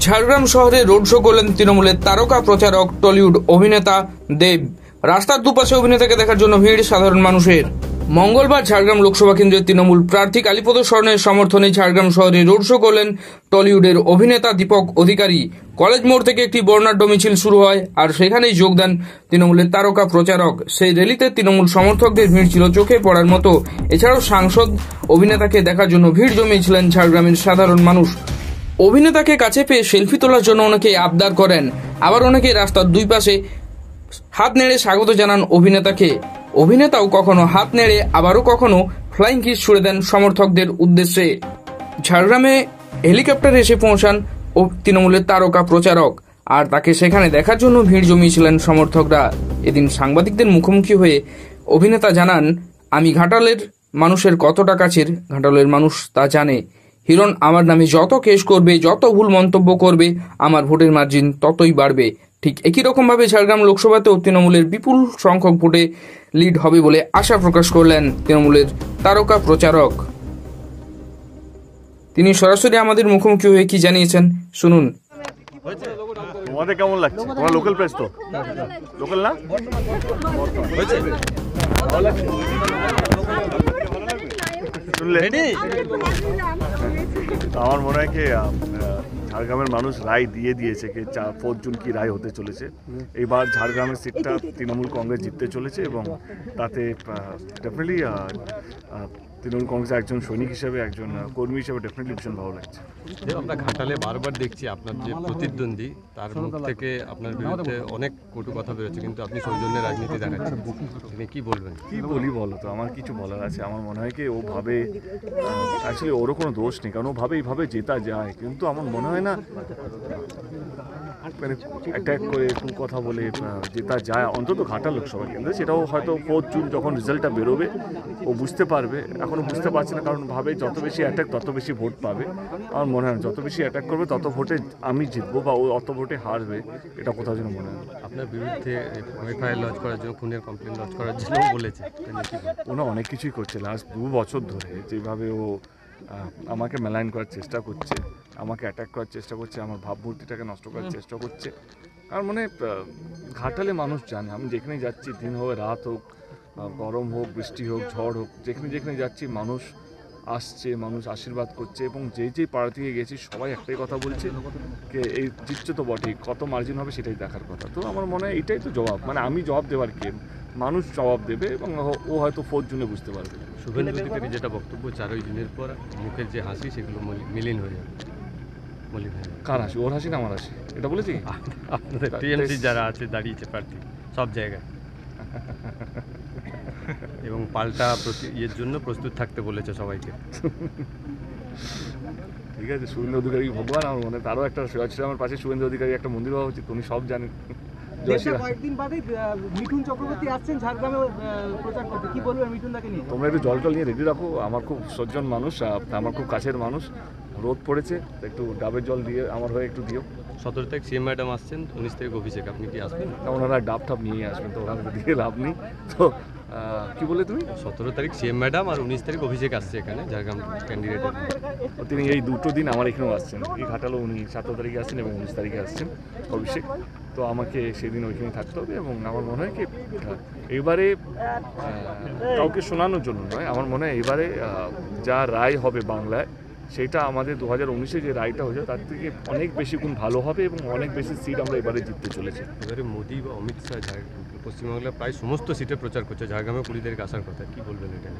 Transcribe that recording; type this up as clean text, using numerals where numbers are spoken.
ঝাড়গ্রাম শহরে road show করলেন তৃণমূলের তারকা প্রচারক টলিউড অভিনেতা দেব। রাস্তার দুপাশে অভিনেতাকে দেখার জন্য ভিড় সাধারণ মানুষের। মঙ্গলবার ঝাড়গ্রাম লোকসভা কেন্দ্রের তৃণমূল প্রার্থী কালীপদ সরণের সমর্থনে ঝাড়গ্রাম শহরে রোড শো করলেন টলিউডের অভিনেতা দীপক অধিকারী। কলেজ মোড় থেকে একটি বর্ণাঢ্য মিছিল শুরু হয়, আর সেখানেই যোগ দেন তৃণমূলের তারকা প্রচারক। সেই র্যালিতে তৃণমূল সমর্থকদের ভিড় ছিল চোখে পড়ার মতো। এছাড়াও সাংসদ অভিনেতাকে দেখার জন্য ভিড় জমিয়েছিলেন ঝাড়গ্রামের সাধারণ মানুষ। অভিনেতাকে কাছে পেয়ে সেলফি তোলার জন্য অনেকেই আবদার করেন, আবার অনেকেই রাস্তার দুই পাশে হাত নেড়ে স্বাগত জানান অভিনেতাকে। অভিনেতাও কখনো হাত নেড়ে আবারও কখনো ফ্লাইং কিস ছুড়ে দেন সমর্থকদের উদ্দেশ্যে। ঝাড়গ্রামে হেলিকপ্টারে এসে পৌঁছান তৃণমূলের তারকা প্রচারক, আর তাকে সেখানে দেখার জন্য ভিড় জমিয়েছিলেন সমর্থকরা। এদিন সাংবাদিকদের মুখোমুখি হয়ে অভিনেতা জানান, আমি ঘাটালের মানুষের কতটা কাছের, ঘাটালের মানুষ তা জানে। হিরণ আমার নামে যত কেস করবে, যত ভুল মন্তব্য করবে, আমার ভোটের মার্জিন ততই বাড়বে। ঠিক একই রকমভাবে ঝাড়গ্রাম লোকসভাতেও তৃণমূলের বিপুল সংখ্যক ভোটে লিড হবে বলে আশা প্রকাশ করলেন তৃণমূলের তারকা প্রচারক। তিনি সরাসরি আমাদের মুখোমুখি হয়ে কি জানিয়েছেন শুনুন। তোমাদের কেমন লাগছে? তোমার লোকাল প্রেস তো? লোকাল না? আমার মনে হয় কি ঝাড়গ্রামের মানুষ রায় দিয়ে দিয়েছে কি 4 জুন কি রায় হতে চলেছে। এইবার ঝাড়গ্রামের সিটটা তৃণমূল কংগ্রেস জিততে চলেছে, এবং তাতে ডেফিনেটলি তৃণমূল কংগ্রেসের একজন সৈনিক হিসেবে, একজন কর্মী হিসেবে ডেফিনেটলি ভীষণ ভালো লাগছে। আমরা ঘাটালে বারবার দেখছি আপনার যে প্রতিদ্বন্দ্বী, তার মুখ থেকে আপনার বিরুদ্ধে অনেক কটু কথা বেরোচ্ছে, কিন্তু আপনি সৌজন্যের রাজনীতি দেখাচ্ছেন। আপনি কি বলবেন? কি বলি বলো তো, আমার কিছু বলার আছে? আমার মনে হয় কি ও ভাবে, অ্যাকচুয়ালি ওরও কোনো দোষ নেই, কারণ ও ভাবে এইভাবে জেতা যায়, কিন্তু আমার মনে হয় না মানে অ্যাটাক করে একটু কথা বলে জেতা যায়, অন্তত ঘাটাল লোকসভা কেন্দ্রে। সেটাও হয়তো 4 জুন যখন রেজাল্টটা বেরোবে ও বুঝতে পারবে। এখনও বুঝতে পারছে না, কারণ ভাবে যত বেশি অ্যাটাক তত বেশি ভোট পাবে। আমার মনে হয় যত বেশি অ্যাটাক করবে তত ভোটে আমি জিতবো বা ও অত ভোটে হারবে, এটা কোথাও যেন মনে হয়। আপনার বিরুদ্ধে এফআইআর লঞ্চ করার জন্য, খুনের কমপ্লেন লঞ্চ করার জন্য বলেছে। ওনা অনেক কিছুই করছে লাস্ট 2 বছর ধরে, যেভাবে ও আমাকে মেলাইন করার চেষ্টা করছে, আমাকে অ্যাটাক করার চেষ্টা করছে, আমার ভাবমূর্তিটাকে নষ্ট করার চেষ্টা করছে। আর মানে ঘাটালে মানুষ জানে আমি যেখানে যাচ্ছি, দিন হোক রাত হোক, গরম হোক বৃষ্টি হোক ঝড় হোক, যেখানে যেখানে যাচ্ছি মানুষ আসছে, মানুষ আশীর্বাদ করছে, এবং যেই পাড়া থেকে গেছি সবাই একটাই কথা বলছে যে এই জিতছে তো বটেই, কত মার্জিন হবে সেটাই দেখার কথা। তো আমার মনে হয় এটাই তো জবাব, মানে আমি জবাব দেওয়ার কে, মানুষ জবাব দেবে, এবং ও হয়তো 4 জুনে বুঝতে পারবে। শুভেন্দু অধিকারী যেটা বক্তব্য, 4 জুনের পর মুখের যে হাসি সেগুলো মিলিন হয়ে যাবে। কার হাসি? ওর হাসি না আমার হাসি? এটা বলেছি আপনাদের টিএমসি যারা আছে দাঁড়িয়েছে প্রার্থী সব জায়গায়, এবং পাল্টা ইয়ের জন্য প্রস্তুত থাকতে বলেছে সবাইকে। ঠিক আছে, শুভেন্দু অধিকারী ভগবান, আমার মনে তারও একটা আমার পাশে শুভেন্দু অধিকারী একটা মন্দির হওয়া উচিত, উনি সব জানেন। কয়েকদিন বাদে মিঠুন চক্রবর্তী আসছেন ঝাড়গ্রামে প্রচার করতে, কি বলবেন মিঠুনদাকে নিয়ে? তোমরা একটু জল নিয়ে রেডি রাখো, আমার খুব সজ্জন মানুষ, আমার খুব কাছের মানুষ। রোদ পড়েছে, একটু ডাবের জল দিয়ে আমার হয়ে একটু দিও। 17 তারিখ সিএম ম্যাডাম আসছেন, 19 তারিখ অভিষেক, আপনি কি আসবেন? ওনারা ডাব টাব নিয়ে আসবেন, তো ওখানে দিয়ে লাভ নেই। তো কি বলে তুমি? 17 তারিখ সিএম ম্যাডাম আর 19 তারিখ অভিষেক আসছে এখানে ঝাড়গ্রাম ক্যান্ডিডেটের। তিনি এই 2টো দিন আমার এখানেও আসছেন, এই ঘাটালেও উনি 17 তারিখে আসছেন এবং 19 তারিখে আসছেন অভিষেক। তো আমাকে সেদিন ওইখানে থাকতে হবে, এবং আমার মনে হয় কি এবারে কাউকে শোনানোর জন্য নয়, আমার মনে হয় এবারে যা রায় হবে বাংলায়, সেটা আমাদের 2019-এ যে রায়টা হয়েছে তার থেকে অনেক বেশি গুণ ভালো হবে, এবং অনেক বেশি সিট আমরা এবারে জিততে চলেছি। এবারে মোদি বা অমিত শাহ পশ্চিমবাংলার প্রায় সমস্ত সিটে প্রচার করছে, ঝাড়গ্রামে 20 তারিখ আসার কথা, কি বলবেন এটা?